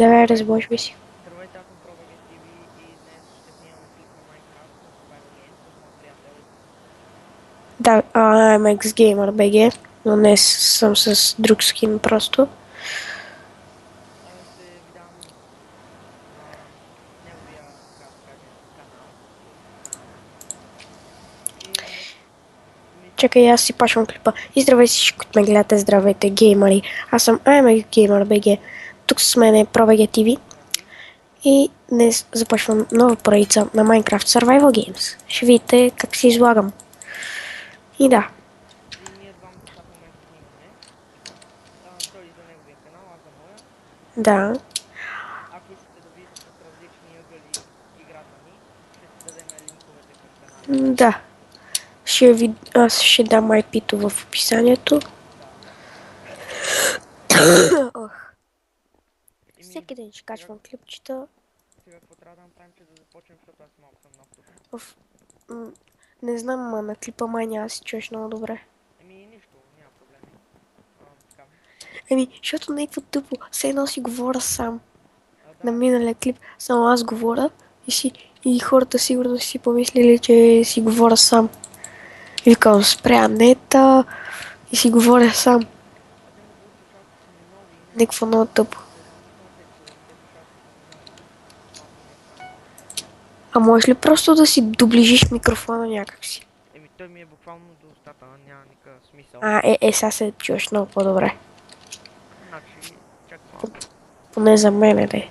Давай разбойшвай си. Здравейте, аз съм ProBG TV и днес ще снимаме клип на Minecraft на Survival Games с моят приятел. Да, I'm XGamer BG, но днес съм с друг скин просто. Ще ви дам неговия, така да се каже, канал, YouTube канал. И днес мисля, Чакай, аз си пашвам клипа. И здравей всички, които ме гледате, здравейте, геймери. Аз съм I'm XGamer BG. Тук с мен е ProBG TV. здрасти. И днес започвам нова поредица на Minecraft Survival Games. Ще видите как си излагам. И да, И ние двамата сега в момента снимаме. Той за неговия канал, аз за моя. да, Ако искате да видите с различни ъгъли играта ни, ще си дадем линковете към каналите. да. Аз ще дам IP-то в описанието. Да. Ох, И всеки ден ще качвам клипчета. сега какво трябва да направим, че да започнем, защото аз малко съм нов тук. Не знам, ама на клипа май няма да си чуеш много добре. Нищо, няма проблеми. Така. Защото някакво тъпо, все едно си говоря сам. На Да, миналия клип само аз говоря и хората сигурно си помислили, че си говоря сам. Викам, спря нета и си говоря сам. те между другото слушалките са ми нови, не знам Някакво много тъпо. тези слушалки са ми нови. Малко ми е странно. А можеш ли просто да си доближиш микрофона някакси? Той ми е буквално до устата, няма никакъв смисъл. Сега се чуеш много по-добре. Значи, чакай малко. Поне за мен е, да.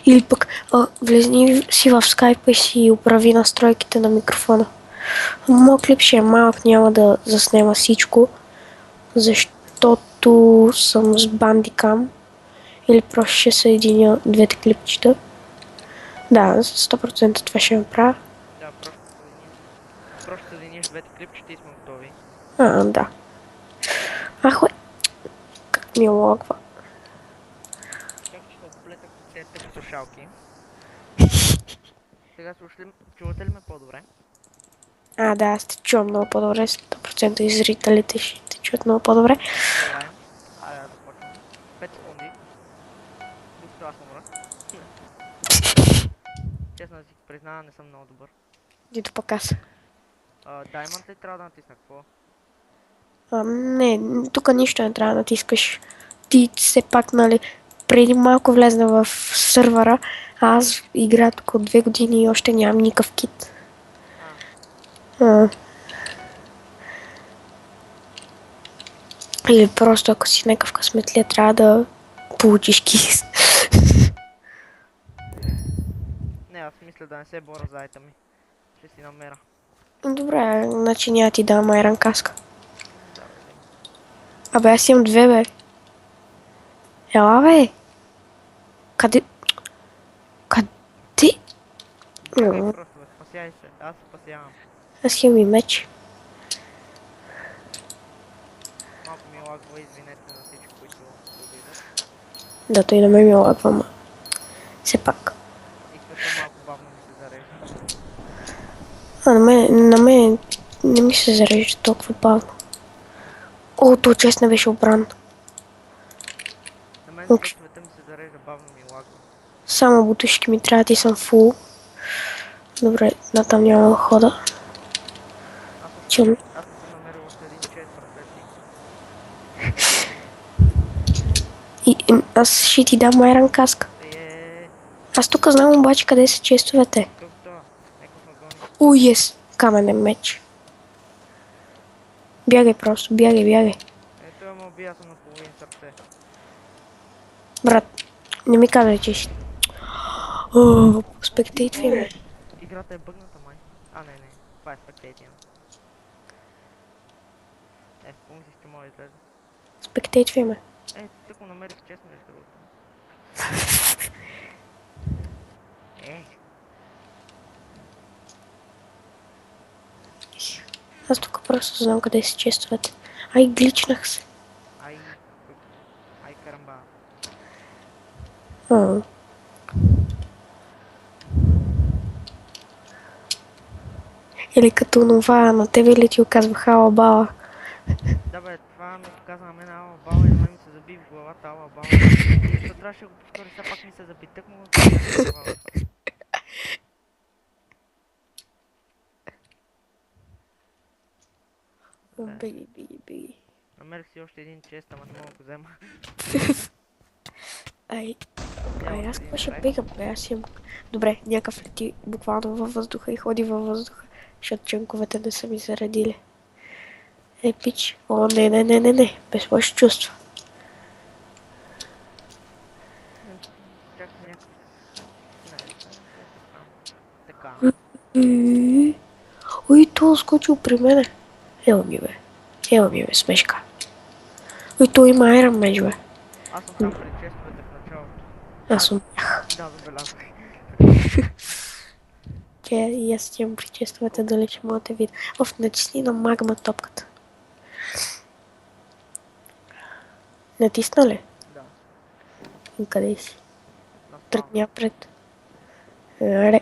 Или пък влезни си в скайпа и си оправи настройките на микрофона. Моят клип ще е малък, няма да заснема всичко, защото съм с бандикам. Или просто ще съединя двете клипчета. Да, 100% това ще направя. Да, просто съединиш двете клипчета и сме готови. Да. Ахле, как ми логва. Чакай, че се оплетах с тези тъпи слушалки. Сега чувате ли ме по-добре? Да, аз те чувам много по-добре, 100% и зрителите ще те чуят много по-добре. Добре. Айде да започваме. 5 секунди. Докато аз умра. Честно да си признавам, не съм много добър. Дито пък аз. Diamond ли трябва да натисна? Какво? Не, тук нищо не трябва да натискаш. Ти все пак, нали, преди малко влезна в сървъра, а аз играя тук от 2 години и още нямам никакъв кит. Или просто ако си някакъв късметлия, трябва да получиш кис. Не, аз мисля да не се боря за айта ми. Ще си намеря. Добре, значи няма ти дам айран каска. Да, бе, вземи. Абе, аз имам 2, бе. Ела, бе. Къде? Къде? Чакай просто, бе, спасяй се. Аз се спасявам. Аз имам и меч. Малко ми лагва, извинете за всички, които го виждат. Да, той на мен ми лагва, ма. Все пак. И света малко бавно ми се зарежда. На мен не ми се зарежда толкова бавно. То чест не беше обран. На мен Уч. света ми се зарежда, бавно ми лагва. Само бутушки ми трябват и съм фул. Добре, натам няма да хода. Аз не съм намерил още един чест братлети. Аз ще ти дам айран каска. Аз тук знам обаче къде са честовете. Тук това. Неков ме гони. Ес! Каменен меч. Бягай просто, бягай. Ето ме убия, съм на половин сърце. Брат, не ми казвай, че си... Спектейтвай ме. Играта е бъгната, май. Не. Това е спектейтина. Помислих, че мога да излезе. Спектейтвай ме. Тък му намерих честно между другото. Аз тук просто знам къде са честовете. Гличнах се. Ай, карамба. Или като онова, на тебе ли ти оказвах ала бала? Да бе, това ми показа на мен ала бала и на мен ми се заби в главата, ала баба. И то трябваше да го повтори, сега пак ми се заби. Тък му се глава в това. Да. Беги. Намерих си още един чест, ама не мога да го взема. Ай, Я аз още какво един ще край. бегам, бе? Аз имам... Добре, някакъв лети буквално във въздуха и ходи във въздуха, защото ченковете не са ми заредили. Пич. О, не. Без лошо чувство. Чак някакъв... Не знам. Така. Ой, то скочил при мене. Ела ми, бе, смешка. Ой, то има Iron Mage, бе. Аз съм там пред честовете в началото. Аз умрях. Да, забелязвах. И аз стигам при честовете, дали ще мога да видя. Натисни на магма топката. Натисна ли? Да. И къде си? На Пред спавна. напред.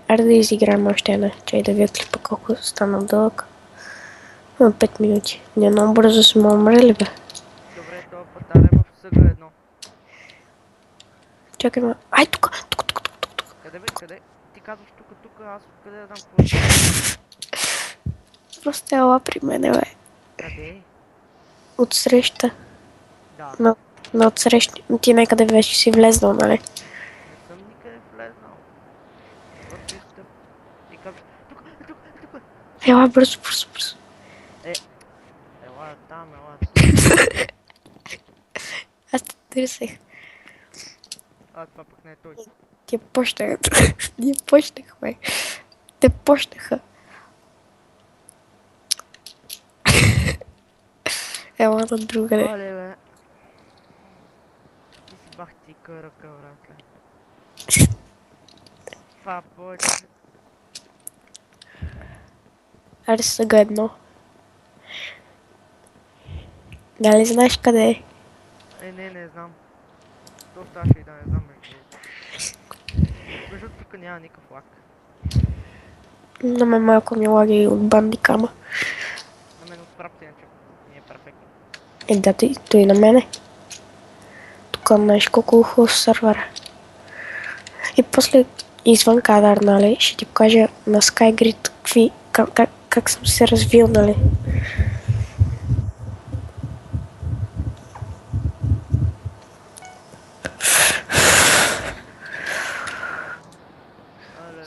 Аре да изиграем още една. Чай да видя клипа колко стана дълъг. 5 минути. Не, много бързо сме умрели, бе. Добре, този път аре в съга едно. Чакай ме. Ай, тук. Къде бе, къде? Ти казваш тук, аз къде да дам какво? Просто ела при мене, бе. Къде? Отсреща. Да. На отсреща. Ти някъде вече си влезнал, нали? Не съм никъде влезнал. Просто искам. И казваш, тук. Ела бързо. Ела там. Аз те търсех. А, това пък не е той. Те почнаха. Ние почнахме. Те почнаха. Ела на другаде. Оле, бе. Ти си бах ти ръка, братле. Това повече. Аре сега едно. Дали знаеш къде е? Не знам. То ставаше и да не знам между другото. Между тук няма никакъв лак. На мен малко ми лаги от бандикама. На мен от фрапта иначе ми е перфектно. Да, той и на мене. Тук знаеш колко хубав сървър. И после извън кадър, нали, ще ти покажа на SkyGrid как съм се развил, нали. Але...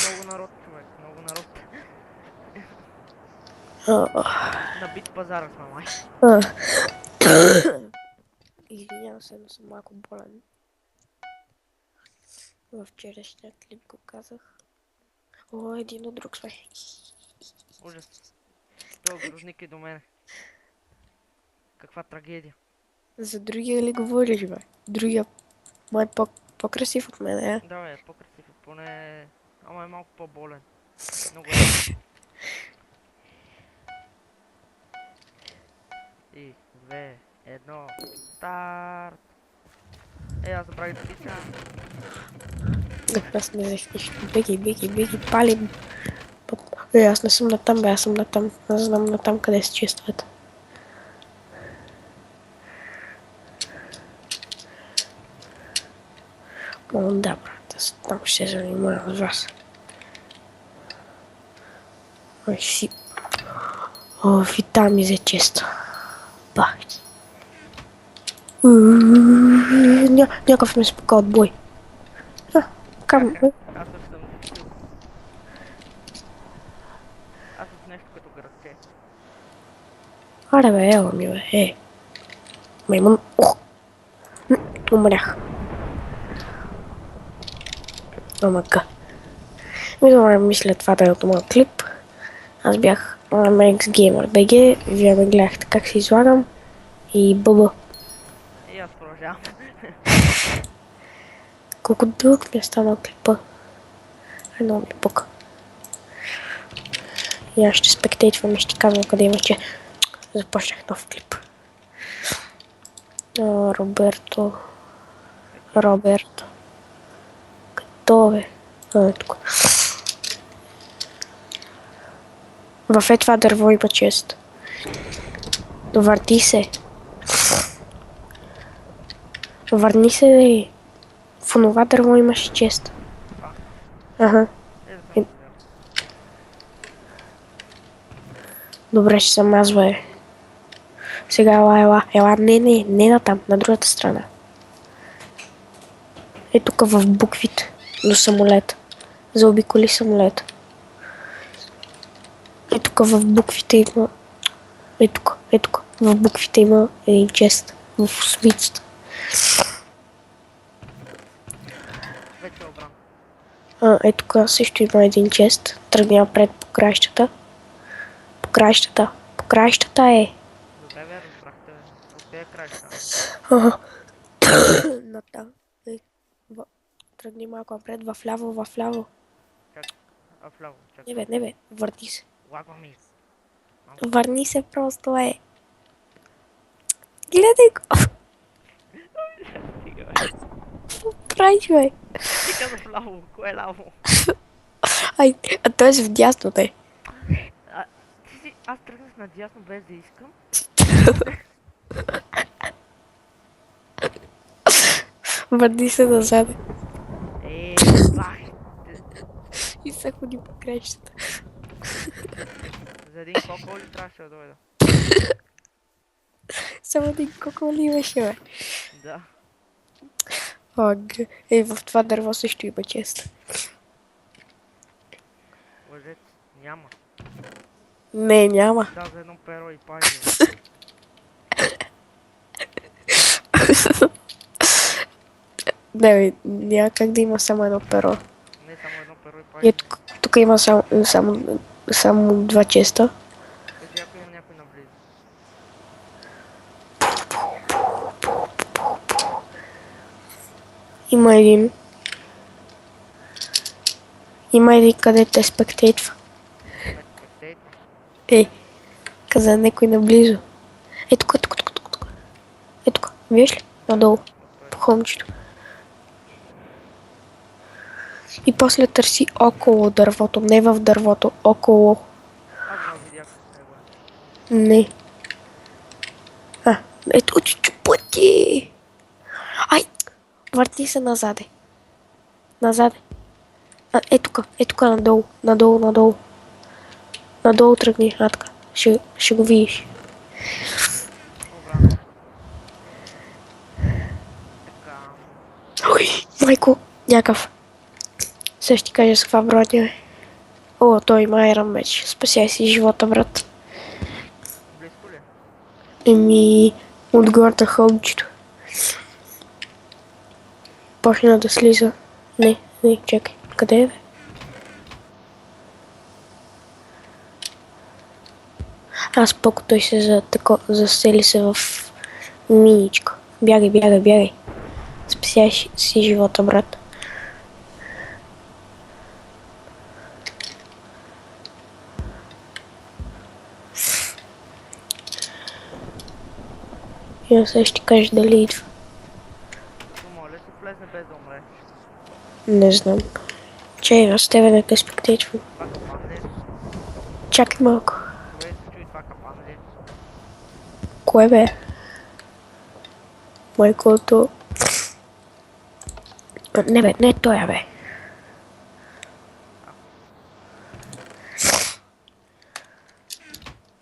Много народ, човек, много народ. Набит пазара сме, май. Извинявам се, но съм малко болен. Във вчерашния клип го казах. О, един от друг сме. Ужас. Той грозник е до мене. Каква трагедия. За другия ли говориш, бе? Другия май по-красив от мен, е? Да, бе, по-красив е, поне... Ама е малко по-болен. Много е. И, 2, 1, старт! Аз забравих да тича. Аз не взех нищо. Беги, палим. Аз не съм натам, бе, аз съм натам. Аз знам натам къде се честват. О, да, брат, аз там ще се занимавам с вас. Ой, си... О, и там ми за често. Бах ти. Някакъв ме спука от бой. Кам... Аз също съм защитил. Аз съм в нещо като градче. Аре бе, ела ми бе, Маймун... Ох! Умрях. Омака. Добре, мисля това да е от моят клип. Аз бях Max Gamer BG, вие ме гледахте как се излагам и бъба. И аз продължавам. Колко дълъг ми е станал клипа. Едно ми пука. И аз ще спектейтвам и ще казвам къде има, че започнах нов клип. Роберто. Като бе? Тук. В това дърво има чест. Довърти се. Върни се. В онова дърво имаш чест. Това. Ага. Да съм го взел. Добре, ще съм аз, бе. Сега ела. Не натам, на другата страна. Е тук в буквите. До самолет. Заобиколи самолет. Е тук в буквите има... Е тук. В буквите има един чест. В осмицата. Вече е обран. Е тук също има един чест. Тръгни напред по краищата. По краищата е. Добре, бе, разбрахте, бе. Откъде краща? Ага. Натам. Тръгни малко напред, вляво. Чак. А вляво, чак. Не бе, върни се. Лагва ми. Върни се просто, е. Гледай го. Стига, бе. Какво правиш, бе? Ти каза вляво. Кое е ляво? Ай, а той е вдясно, бе. Аз тръгнах надясно без да искам. Върни се назад. Бах! И се ходи по краищата. За един кокол ли трябваше да дойда? Само един кокол ли имаше, бе? Да. В това дърво също има чест. Лъжец. Няма. Не, няма. Да, за едно перо и пази. Не, бе, няма как да има само едно перо. Не само едно перо и И пази. тук има само два честа. Кажи, ако има някой наблизо. Има един къде те спектейтва. Спектейтва. Каза някой наблизо. Е тук. Е тук. Виж ли? Надолу. По хълмчето. И после търси около дървото. Не в дървото. Около. Аз го видях. Него е. Не. Ето пъти. Ай! Върти се назаде. Е тук надолу. Надолу тръгни, Атка. Ще го видиш. Обрано. Така. Ой, майко, някакъв. Сега ще ти кажа с каква броня е. О, той има Iron Mеч. Спасяй си живота, брат. Близко ли? Еми, отгоре на хълмчето. Почна да слиза. Не, чакай. Къде е, бе? Аз пък той се засели се в миничка. Бягай. Спасяй си живота, брат. И аз сега ще ти кажа дали идва. Но моля се влезне без да умре. Не знам. Чай, аз тебе не те спектейтвам. Това капан ли? Чакай малко. Добре се чуи това капан ли? Кое, бе? Майкото... Не, бе, не той, бе.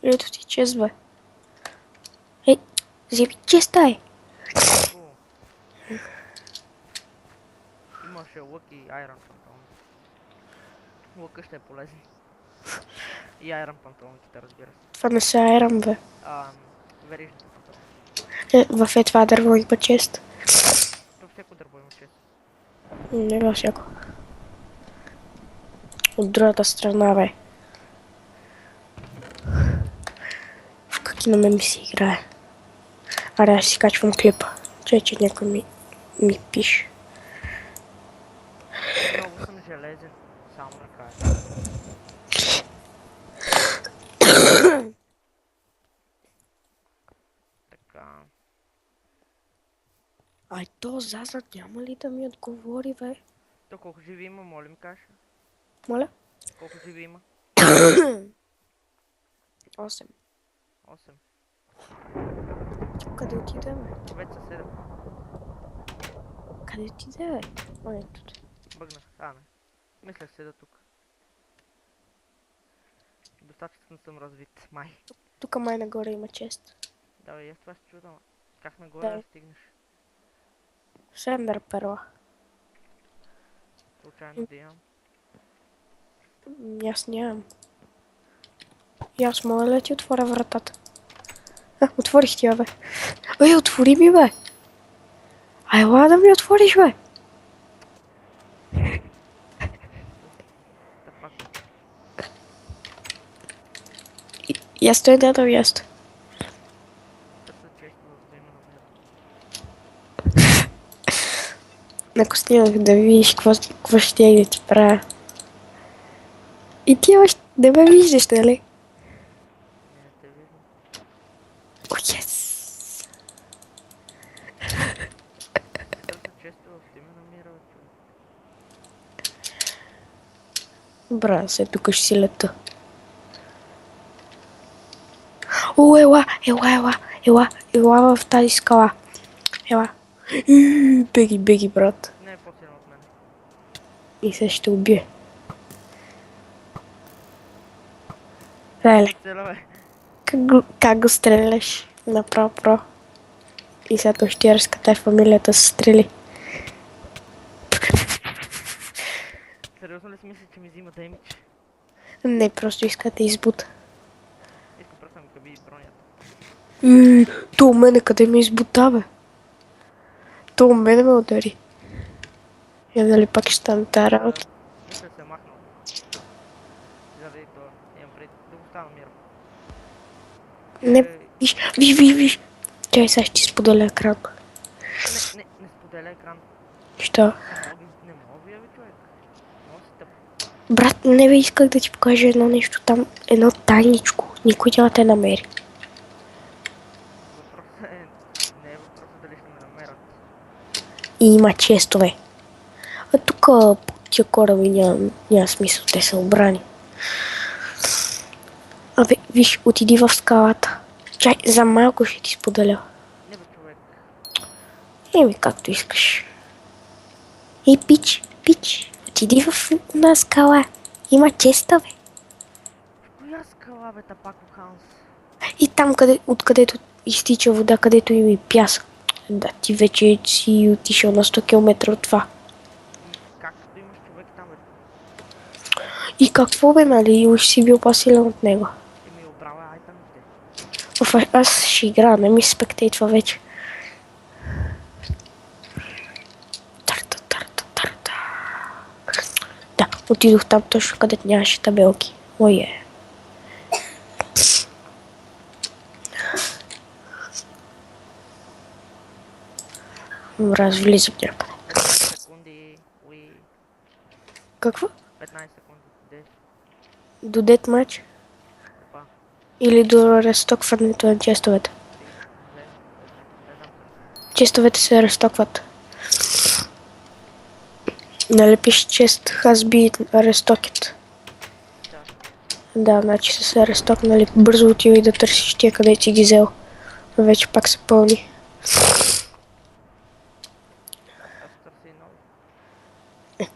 Ето ти чест, бе. Ей, вземи честа, е. Имаше лък и айрон панталон. Лъка ще е полезен. И айрон панталонките, разбира се. Това не са айрон, бе. Верижните панталон. В това дърво има чест. Във всяко дърво има чест. Не във всяко. От другата страна, бе. В какви на мен ми се играе. Аре, аз си качвам клипа. Че някой ми пише. Много съм железен. Само да кажа. Така. Ай, то зазад няма ли да ми отговори, бе? То колко живи има, моля ми кажа. Моля? Колко живи има? 8. 8. Къде отидем? Вече са 7. Къде ти бе? О, ето. Бъгнах. Не. Мисля седа тук. Достатъчно съм развит, май. Тук май нагоре има чест. Давай, аз това се чудам. Как нагоре Да. да стигнеш? Сендър перла. Случайно да имам. Аз нямам. И аз мога ли да ти отворя вратата? Отворих ти я, бе. Ей, отвори ми, бе. Айла да ми отвориш, бе. Та пак. И аз стоя на едно място. Търся често в да има намера. Ако снимах да видиш какво ще я да ти правя. И ти още не ме виждаш, нали? Не те виждам. О, ес! Търся често в да има намера, бе, човек. Бра, се тук ще си лета. О, ела в тази скала. Ела. Беги, брат. Не е по-силен от мен. И сега ще убие. Леле, Целя, бе. как го стреляш? Направо про. И сега той ще я разкатай фамилията с стрели. Сериозно ли си мислиш, че ми взима демидж? Не, просто иска да те избута. Искам просто да ми къби бронята. То у мене къде ме избута, бе? То у мене ме удари. Я дали пак ще стане тази работа? Мисля се е махнал. Заради това. Имам пред да го стана мира. Не, виж. Чай, сега ще ти споделя екран. Не споделя екран. Що? Не мога, бе, човек. Мога си тъп. Брат, не бе, исках да ти покажа едно нещо там, едно тайничко. Никой няма те намери. Въпросът е... Не е въпросът дали ще ме намерят. И има честове. А тук тия кораби няма смисъл, те са обрани. Абе, виж, отиди в скалата. Чай, за малко ще ти споделя. Не бе, човек. Еми, както искаш. Ей, пич, отиди в една скала. Има честове. Коя скала, бе, Тапако Хаус? И там, откъдето изтича вода, където има и пясък. Да, ти вече си отишъл на 100 км от това. И как да имаш човек там, бе? И какво бе, нали? Уж си бил по-силен от него. Ти ми обрава айтъмите. Аз ще играя, не ми спектейтва вече. Тарта. Да, отидох там точно където нямаше табелки. Ое. Раз влизам някъде. 15 секунди. Уи. Какво? 15 секунди. 10. До дет матч? Опа. Или до разтокването на честовете? Не знам се. Честовете се разтокват. Нали пише чест has been restocked. Да, значи са се разтокнали. Бързо отивай да търсиш тия, къде си ги взел. Вече пак са пълни. Аз търся и нови.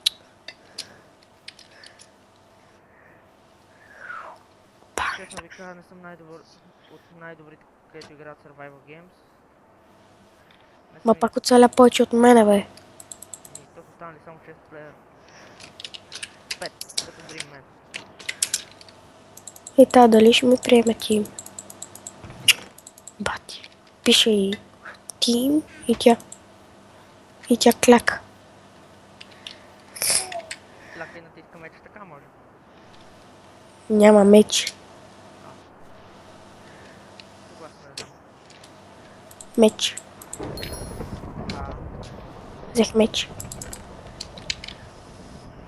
Честно ви кажа, не съм най-добър от най-добрите, където играят Survival Games. Не Ма съм пак оцеля повече от мене, бе. и то са останали само 6 плеера. 5, като Dream Man. И та, дали ще ми приеме тим? Бати. Пише и тим и тя. И тя кляка. Ляка и натиска меч, така може. Няма меч. Съгласен да знам. Меч. А, Взех меч.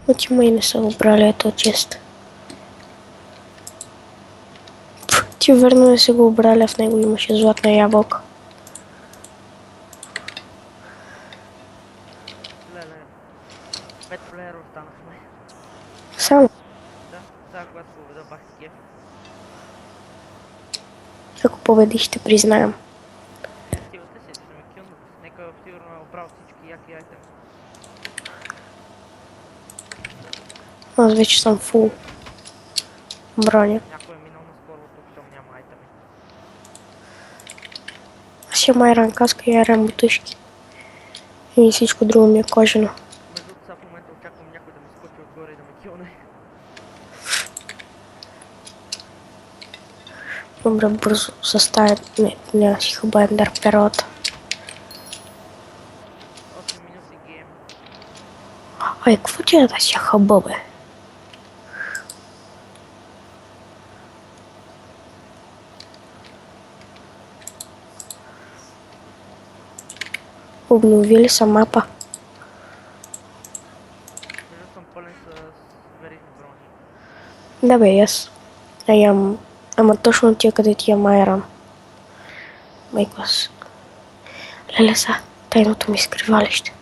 Оти май не са обрали ето чест. Ти верно не са го обрали, в него имаше златна ябълка. леле. 5 плеера останахме. Само. Да, сега когато победа бах с кеф. Ако победиш, ще признаем. Силата си, ще ме килнат. Нека сигурно е обрал всички яки айтеми. Аз вече съм фул броня. Някой е минал наскоро тук, защото няма айтами. Аз имам айран каска и айран бутушки. И всичко друго ми е кожено. Между другото, сега в момента очаквам някой да ми скочи отгоре и да ме килне. Добре, бързо съставя. Не, няма си хубава ендър периода. 8 минути гейм. Ай, какво ти е да си хъба, бе? Обновили са мапа. Между съм пълен с верижни брони. Да бе, аз. Ама точно тия, къде ти имам айран. Майкос. Леле са, тайното ми скривалище.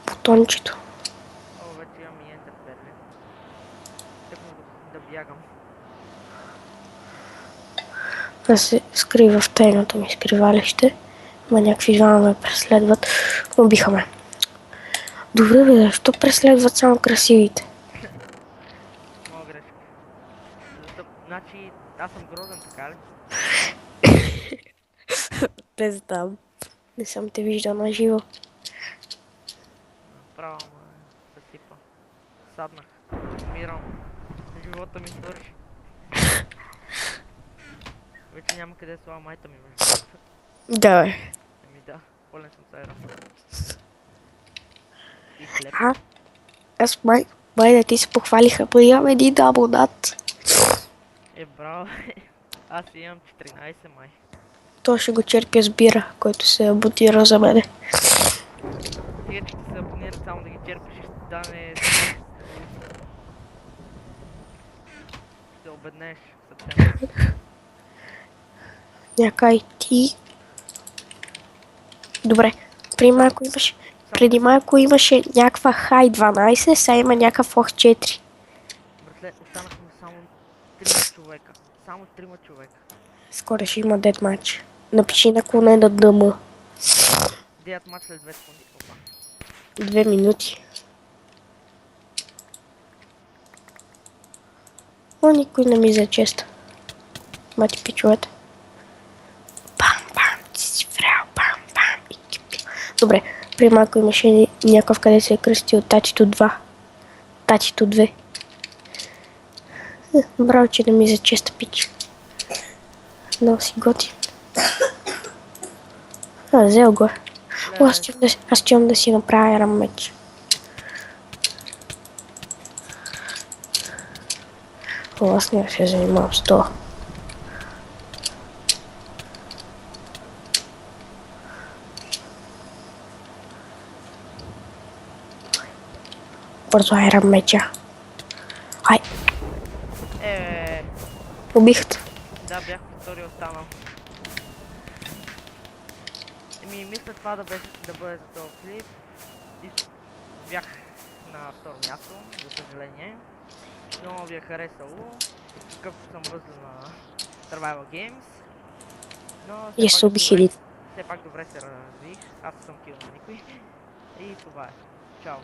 Бутончето. О, вече имам и ентер перлин. Тъкмо да бягам. Да се скрива в тайното ми скривалище. Ма някакви двама ме преследват. Убиха ме. Добре бе, защо преследват само красивите? Моя грешка. Значи, аз съм грозен, така ли? Не знам. Не съм те виждал на живо. Право, ма съсипа. Саднах. Умирам. Живота ми свърши. Вече няма къде да слава майта ми, между другото. Да бе. Еми да, пълен съм сайра. И хлеб. Аз май да ти се похвалиха, но имам един абонат. Браво. Аз имам 14 май. То ще го черпя с бира, който се абонира за мене. Тия, че ще се абонират само да ги черпиш и ще ти дане... Ще обеднеш съвсем. Някай ти. Добре, преди малко имаше някаква хай 12, сега има някакъв ох 4. Братле, останахме само 3 човека. Само 3 човека. Скоро ще има дед матч. Напиши на клоне на ДМ. Деят мач след 2 секунди. Опа. 2 минути. О, никой не ми за чест. Мати пичовете. Пам, пам, ти си врял, пам, пам. Добре, при малко имаше някакъв, къде се е кръстил Татито 2. Татито 2. Браво, че не ми за честа пич. Много си готи. Взел го. О, аз чувам да си направя раммеч. О, аз не се занимавам с това. Бързо ай раммеча. Ай, убихте. Да, бях втори останал. Мисля това да бъде за този клип. И бях на второ място, за съжаление. Много ви е харесало. Какъвто съм възле на Survival Games. Но все пак добре се развих. Аз съм кил на никой. И това е. Чао.